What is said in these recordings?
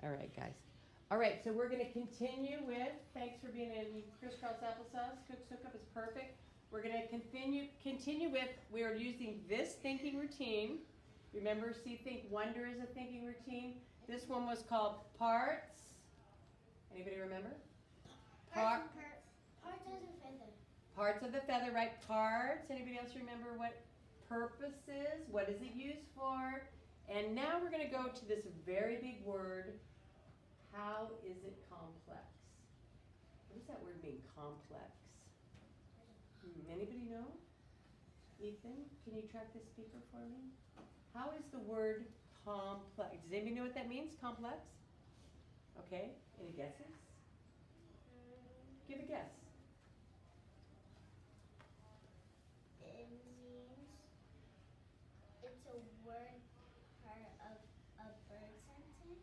All right, guys. All right, so we're going to continue with, thanks for being in crisscross applesauce. Cook Soak Up is perfect. We're going to continue with, we are using this thinking routine. Remember, see, think, wonder is a thinking routine. This one was called parts. Anybody remember? Parts of the feather. Parts of the feather, right? Parts. Anybody else remember what purpose is? What is it used for? And now we're going to go to this very big word. How is it complex? What does that word mean, complex? Anybody know? Ethan, can you track the speaker for me? How is the word complex? Does anybody know what that means, complex? Okay, any guesses? Give a guess. It means it's a word part of a bird sentence.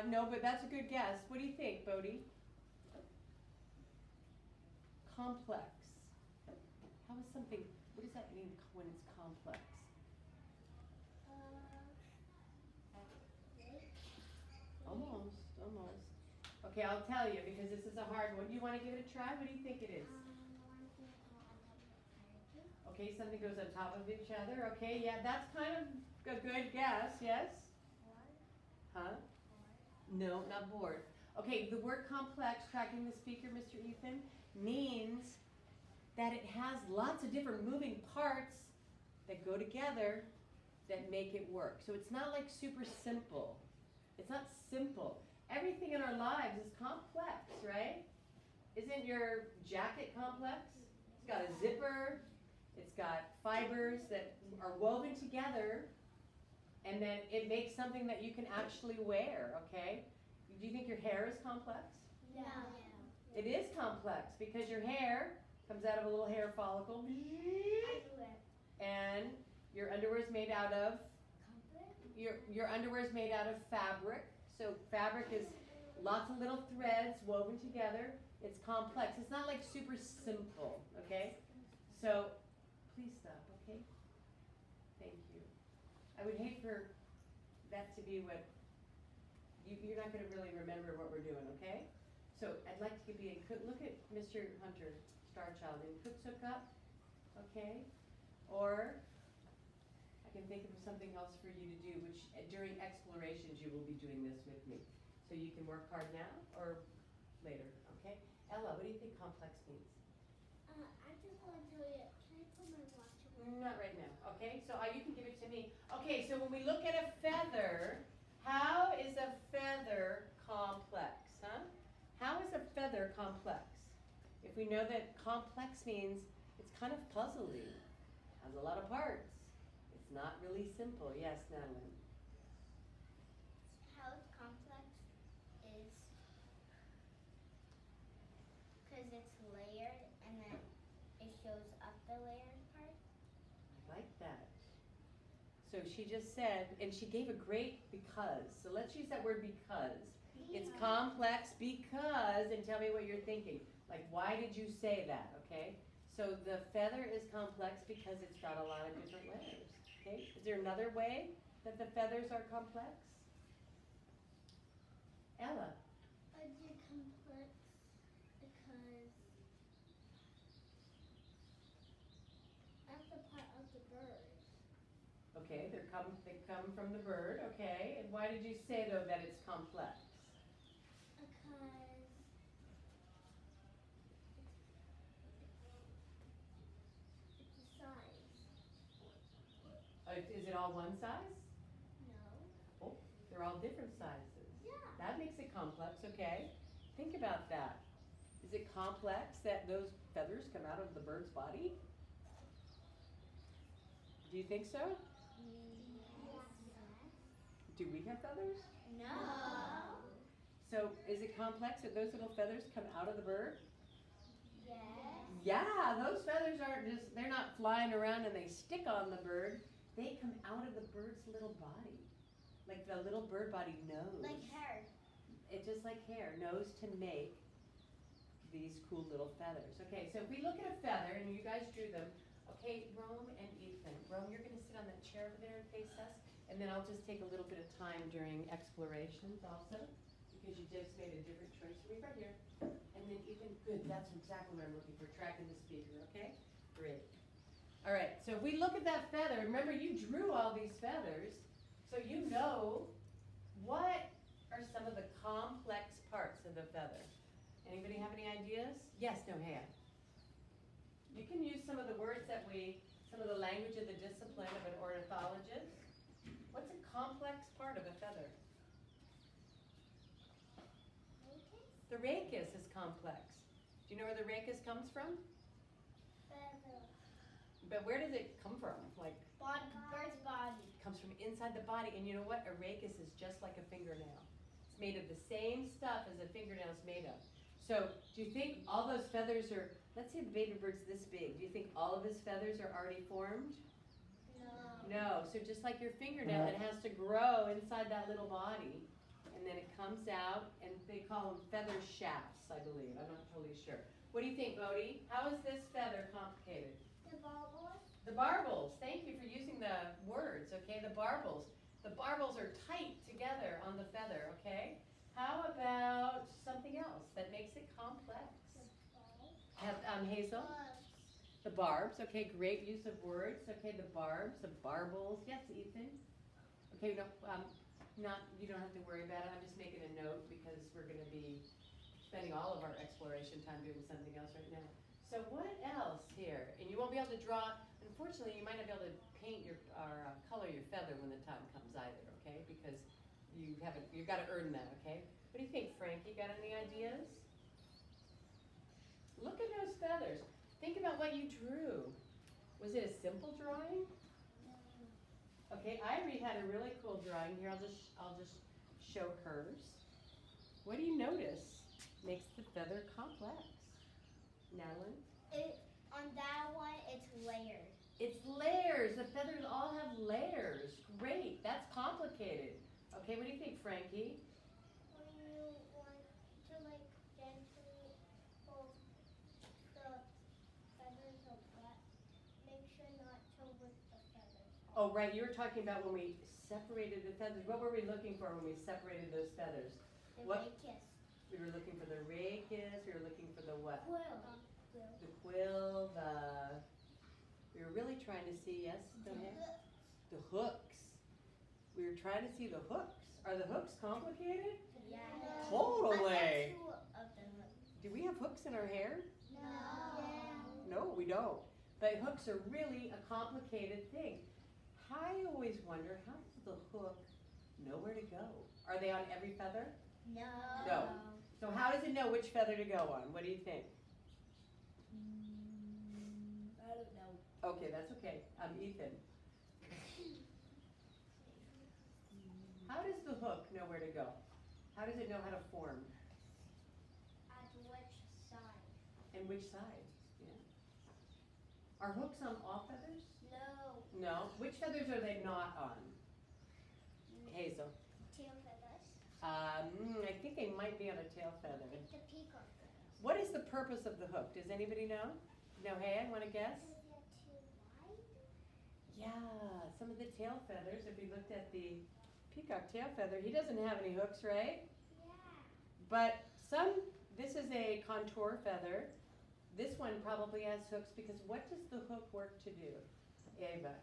No, but that's a good guess. What do you think, Bodhi? Complex. How is something, what does that mean when it's complex? Almost. Okay, I'll tell you because this is a hard one. Do you want to give it a try? What do you think it is? Okay, something goes on top of each other. Okay, yeah, that's kind of a good guess, yes? Huh? No, not board. Okay, the word complex, tracking the speaker, Mr. Ethan, means that it has lots of different moving parts that go together that make it work. So it's not like super simple. It's not simple. Everything in our lives is complex, right? Isn't your jacket complex? It's got a zipper, it's got fibers that are woven together, and then it makes something that you can actually wear, okay? Do you think your hair is complex? Yeah. It is complex because your hair comes out of a little hair follicle, and your underwear is made out of your underwear is made out of fabric. So fabric is lots of little threads woven together. It's complex. It's not like super simple, okay? So please stop, okay? Thank you. I would hate for that to be what you're not going to really remember what we're doing, okay? So I'd like to be in cook. Look at Mr. Hunter, Star Child, in Cook Soak Up, okay? Or I can think of something else for you to do, which during explorations you will be doing this with me. So you can work hard now or later, okay? Ella, what do you think complex means? I just want to tell you, can I put my watch away? Not right now, okay? So you can give it to me. Okay, so when we look at a feather, how is a feather complex, huh? How is a feather complex? If we know that complex means it's kind of puzzly, has a lot of parts. It's not really simple. Yes, Natalie? How it's complex is because it's layered and then it shows up the layered part. I like that. So she just said, and she gave a great because. So let's use that word because. It's complex because, and tell me what you're thinking. Like, why did you say that, okay? So the feather is complex because it's got a lot of different layers, okay? Is there another way that the feathers are complex? Ella? They're complex because that's a part of the bird. Okay, they come from the bird, okay. And why did you say, though, that it's complex? Because it's a size. Is it all one size? No. Oh, they're all different sizes. Yeah. That makes it complex, okay. Think about that. Is it complex that those feathers come out of the bird's body? Do you think so? Yes. Do we have feathers? No. So is it complex that those little feathers come out of the bird? Yes. Yeah, those feathers aren't just, they're not flying around and they stick on the bird. They come out of the bird's little body. Like the little bird body knows. Like hair. It's just like hair, knows to make these cool little feathers. Okay, so if we look at a feather, and you guys drew them, okay, Rome and Ethan. Rome, you're going to sit on that chair over there and face us. And then I'll just take a little bit of time during explorations also, because you just made a different choice. Read right here. And then Ethan, good, that's exactly what I'm looking for, tracking the speaker, okay? Great. All right, so if we look at that feather, remember you drew all these feathers, so you know what are some of the complex parts of the feather. Anybody have any ideas? Yes, no, hey. You can use some of the words that some of the language of the discipline of an ornithologist. What's a complex part of a feather? The rachis is complex. Do you know where the rachis comes from? Feather. But where does it come from? Like, Bird's body. it comes from inside the body. And you know what? A rachis is just like a fingernail. It's made of the same stuff as a fingernail is made of. So do you think all those feathers are, let's say the baby bird's this big. Do you think all of his feathers are already formed? No. So just like your fingernail, it has to grow inside that little body. And then it comes out, and they call them feather shafts, I believe. I'm not totally sure. What do you think, Bodhi? How is this feather complicated? The bubbles. The barbels. Thank you for using the words, okay? The barbels. The barbels are tight together on the feather, okay? How about something else that makes it complex? Hazel? The barbs. Okay, great use of words. Okay, the barbs, the barbels. Yes, Ethan? Okay, no, you don't have to worry about it. I'm just making a note because we're going to be spending all of our exploration time doing something else right now. So what else here? And you won't be able to draw, unfortunately, you might not be able to paint or color your feather when the time comes either, okay? Because you've got to earn that, okay? What do you think, Frank? You got any ideas? Look at those feathers. Think about what you drew. Was it a simple drawing? Okay, Irie had a really cool drawing here. I'll just show hers. What do you notice makes the feather complex? Natalie? On that one, it's layered. It's layers. The feathers all have layers. Great. That's complicated. Okay, what do you think, Frankie? When you want to gently pull the feathers apart, make sure not to whip the feathers. Oh, right. You were talking about when we separated the feathers. What were we looking for when we separated those feathers? The What? rachis. We were looking for the rachis. We were looking for the what? Quill. The quill. We were really trying to see, yes, the hooks. We were trying to see the hooks. Are the hooks complicated? Yeah. Totally. I said 2 of the hooks. Do we have hooks in our hair? No. No, we don't. But hooks are really a complicated thing. I always wonder, how does the hook know where to go? Are they on every feather? No. No. So how does it know which feather to go on? What do you think? I don't know. Okay, that's okay. Ethan. How does the hook know where to go? How does it know how to form? At which side? And which side? Yeah. Are hooks on all feathers? No. No. Which feathers are they not on? Hazel. Tail feathers. I think they might be on a tail feather. Like the peacock feathers. What is the purpose of the hook? Does anybody know? No, hey, I want to guess? Is it too wide? Yeah, some of the tail feathers, if we looked at the peacock tail feather, he doesn't have any hooks, right? Yeah. But this is a contour feather. This one probably has hooks because what does the hook work to do? Ava.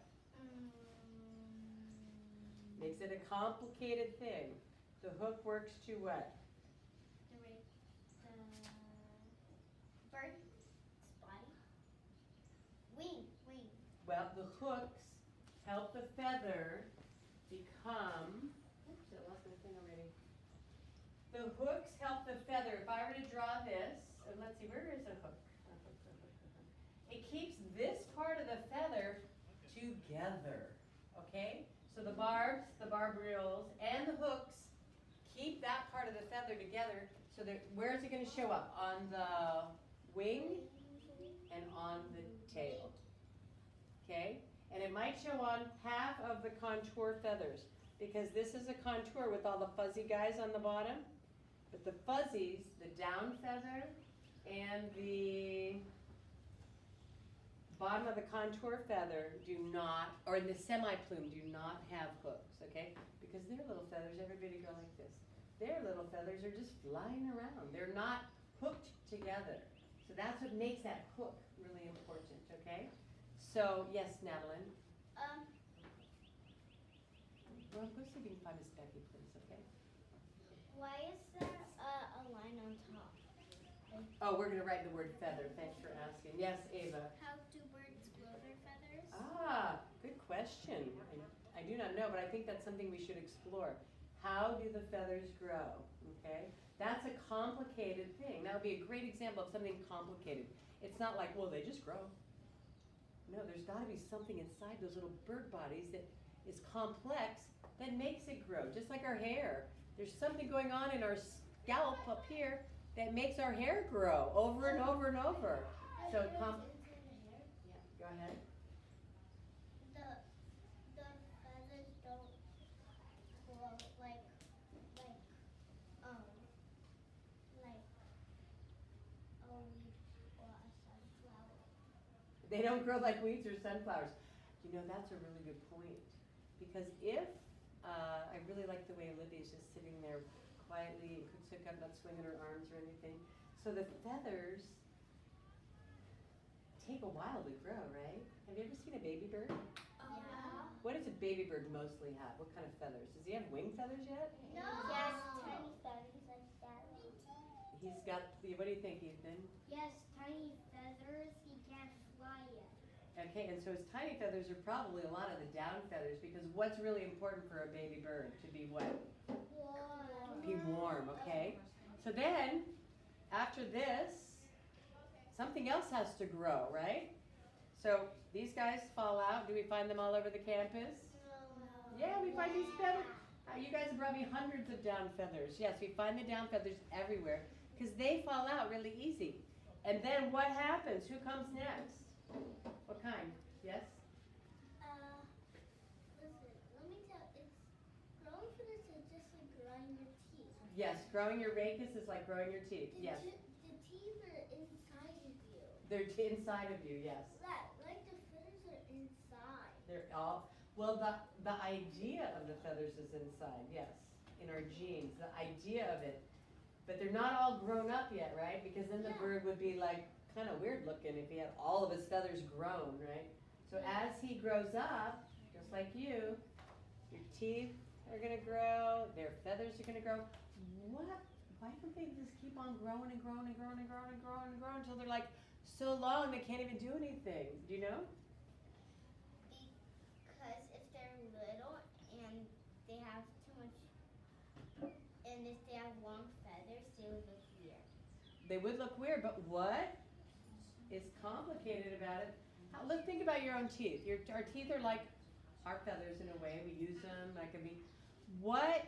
Makes it a complicated thing. The hook works to what? The bird's body. Wing. Well, the hooks help the feather become, oops, I lost my thing already. The hooks help the feather. If I were to draw this, and let's see, where is a hook? It keeps this part of the feather together, okay? So the barbs, the barbrioles, and the hooks keep that part of the feather together so that, where is it going to show up? On the wing and on the tail, okay? And it might show on half of the contour feathers because this is a contour with all the fuzzy guys on the bottom. But the fuzzies, the down feather and the bottom of the contour feather do not, or in the semi-plume, do not have hooks, okay? Because their little feathers, everybody go like this. Their little feathers are just flying around. They're not hooked together. So that's what makes that hook really important, okay? So, yes, Madeline? Well, go see if you can find Miss Becky, please, okay? Why is there a line on top? Oh, we're going to write the word feather. Thanks for asking. Yes, Ava? How do birds grow their feathers? Ah, good question. I do not know, but I think that's something we should explore. How do the feathers grow? Okay? That's a complicated thing. That would be a great example of something complicated. It's not like, well, they just grow. No, there's got to be something inside those little bird bodies that is complex that makes it grow. Just like our hair. There's something going on in our scalp up here that makes our hair grow over and over and over. So, Yeah, go ahead. The feathers don't grow like a weed or a sunflower. They don't grow like weeds or sunflowers. You know, that's a really good point. Because if, I really like the way Olivia's just sitting there quietly and cooks up, not swinging her arms or anything. So the feathers take a while to grow, right? Have you ever seen a baby bird? Yeah. What does a baby bird mostly have? What kind of feathers? Does he have wing feathers yet? No. Yes, tiny feathers like that. He's got, what do you think, Ethan? Yes, tiny feathers. He can't fly yet. Okay, and so his tiny feathers are probably a lot of the down feathers, because what's really important for a baby bird? To be what? Warm. Be warm, okay? So then, after this, something else has to grow, right? So these guys fall out. Do we find them all over the campus? No. Yeah, we find these feathers. You guys have probably hundreds of down feathers. Yes, we find the down feathers everywhere because they fall out really easy. And then what happens? Who comes next? What kind? Yes? Listen, let me tell, it's growing feathers is just like growing your teeth. Yes, growing your rachis is like growing your teeth. Yes. The teeth are inside of you. They're inside of you, yes. Like the feathers are inside. They're all, well, the idea of the feathers is inside, yes, in our genes, the idea of it. But they're not all grown up yet, right? Because then the bird would be like kind of weird looking if he had all of his feathers grown, right? So as he grows up, just like you, your teeth are gonna grow, their feathers are gonna grow. Why don't they just keep on growing and growing and growing and growing and growing and growing until they're like so long they can't even do anything? Do you know? Because if they're little and they have too much, and if they have long feathers, they would look weird. They would look weird, but what is complicated about it? Look, think about your own teeth. Our teeth are like our feathers in a way. We use them. What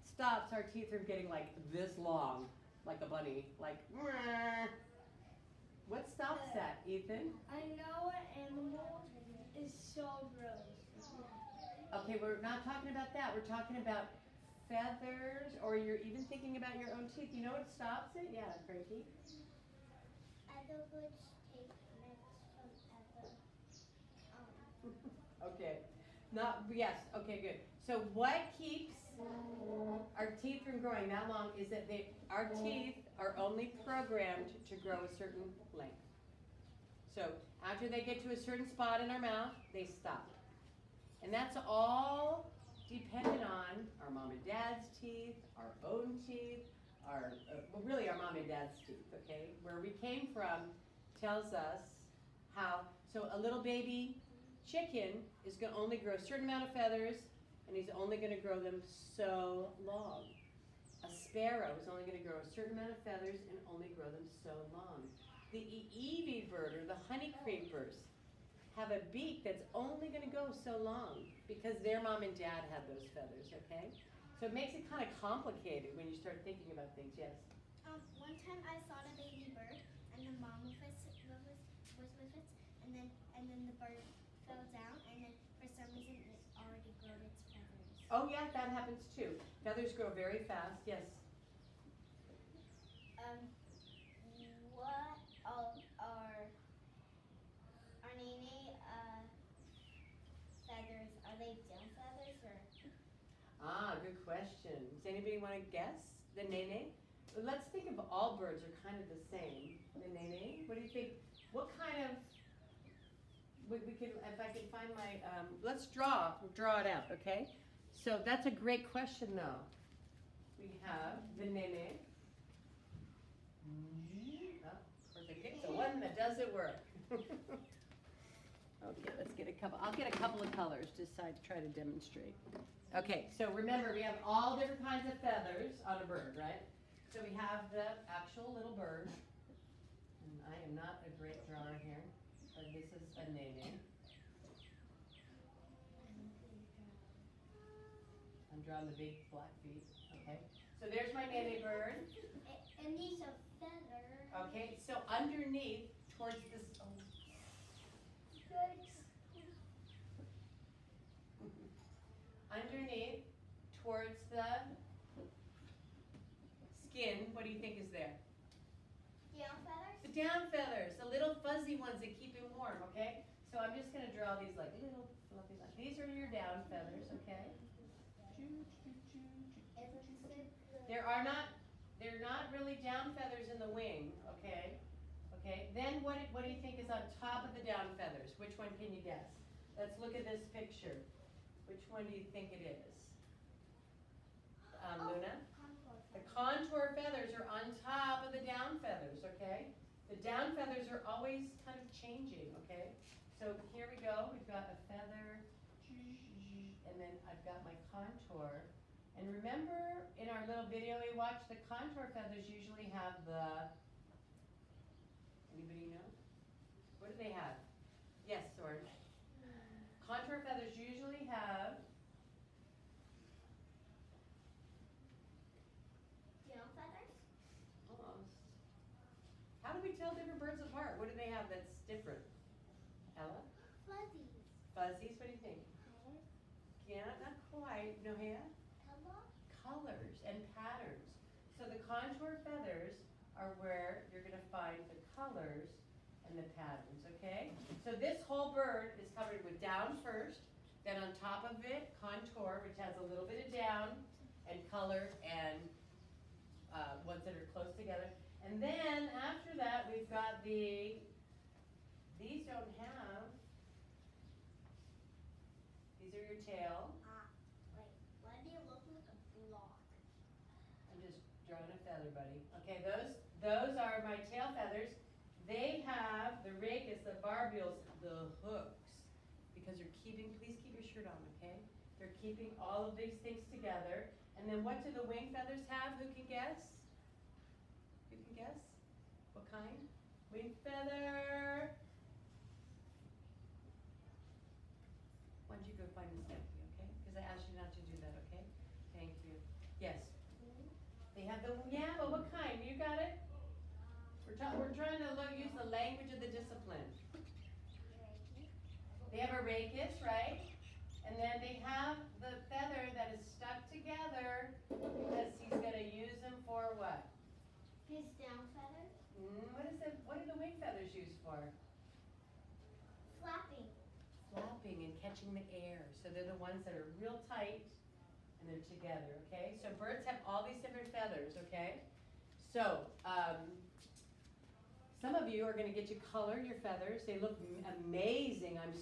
stops our teeth from getting like this long, like a bunny? Like, what stops that, Ethan? I know an animal is so gross. Okay, we're not talking about that. We're talking about feathers, or you're even thinking about your own teeth. You know what stops it? Yeah, Frankie. Other words take next from other. Okay. Yes, okay, good. So what keeps our teeth from growing that long is that our teeth are only programmed to grow a certain length. So after they get to a certain spot in our mouth, they stop. And that's all dependent on our mom and dad's teeth, our own teeth, really our mom and dad's teeth, okay? Where we came from tells us how, so a little baby chicken is going to only grow a certain amount of feathers, and he's only going to grow them so long. A sparrow is only going to grow a certain amount of feathers and only grow them so long. The Evie bird or the honey creepers have a beak that's only going to go so long because their mom and dad had those feathers, okay? So it makes it kind of complicated when you start thinking about things, yes? One time I saw the baby bird and the mom was with it, and then the bird fell down, and then for some reason it already grew its feathers. Oh yeah, that happens too. Feathers grow very fast, yes. What are our names Ah, good question. Does anybody want to guess the nene? Let's think of all birds are kind of the same. The nene, what do you think? What kind of, we can, if I can find my, let's draw it out, okay? So that's a great question though. We have the nene. Oh, of course I get the one that doesn't work. Okay, let's get a couple. I'll get a couple of colors just so I try to demonstrate. Okay, so remember we have all different kinds of feathers on a bird, right? So we have the actual little bird. And I am not a great drawer here, but this is a nene. I'm drawing the big black feet. Okay, so there's my nene bird. And these are feathers. Okay, so underneath towards this. Oh. Underneath, towards the skin, what do you think is there? Down feathers? The down feathers, the little fuzzy ones that keep him warm, okay? So I'm just going to draw these like little fluffy lines. These are your down feathers, okay? They're not really down feathers in the wing, okay? Okay, then what do you think is on top of the down feathers? Which one can you guess? Let's look at this picture. Which one do you think it is? Luna? The contour feathers are on top of the down feathers, okay? The down feathers are always kind of changing, okay? So here we go. We've got a feather, and then I've got my contour. And remember in our little video we watched, the contour feathers usually have the, anybody know? What do they have? Yes, Sword. Contour feathers usually have Down feathers? almost. How do we tell different birds apart? What do they have that's different? Ella? Fuzzies. Fuzzies, what do you think? Colors. Yeah, not quite. Nohea? Color. Colors and patterns. So the contour feathers are where you're going to find the colors and the patterns, okay? So this whole bird is covered with down first, then on top of it, contour, which has a little bit of down, and color, and ones that are close together. And then after that, we've got these don't have, these are your tail. Wait, why do you look like a block? I'm just drawing a feather, buddy. Okay, those are my tail feathers. They have the rachis, the barbules, the hooks, because they're keeping, please keep your shirt on, okay? They're keeping all of these things together. And then what do the wing feathers have? Who can guess? Who can guess? What kind? Wing feather. Why don't you go find the Steffi, okay? Because I asked you not to do that, okay? Thank you. Yes. They have the, yeah, but what kind? You got it? We're trying to use the language of the discipline. They have a rachis, right? And then they have the feather that is stuck together because he's going to use them for what? His down feathers? What are the wing feathers used for? Flapping. Flapping and catching the air. So they're the ones that are real tight and they're together, okay? So birds have all these different feathers, okay? So, some of you are going to get to color your feathers. They look amazing. And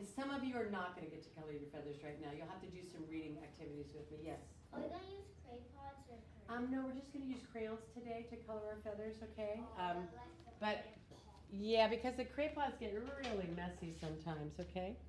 some of you are not going to get to color your feathers right now. You'll have to do some reading activities with me. Yes? Are we going to use clay pots or crayons? No, we're just going to use crayons today to color our feathers, okay? I like the but- clay pot. Yeah, because the crayons get really messy sometimes, okay?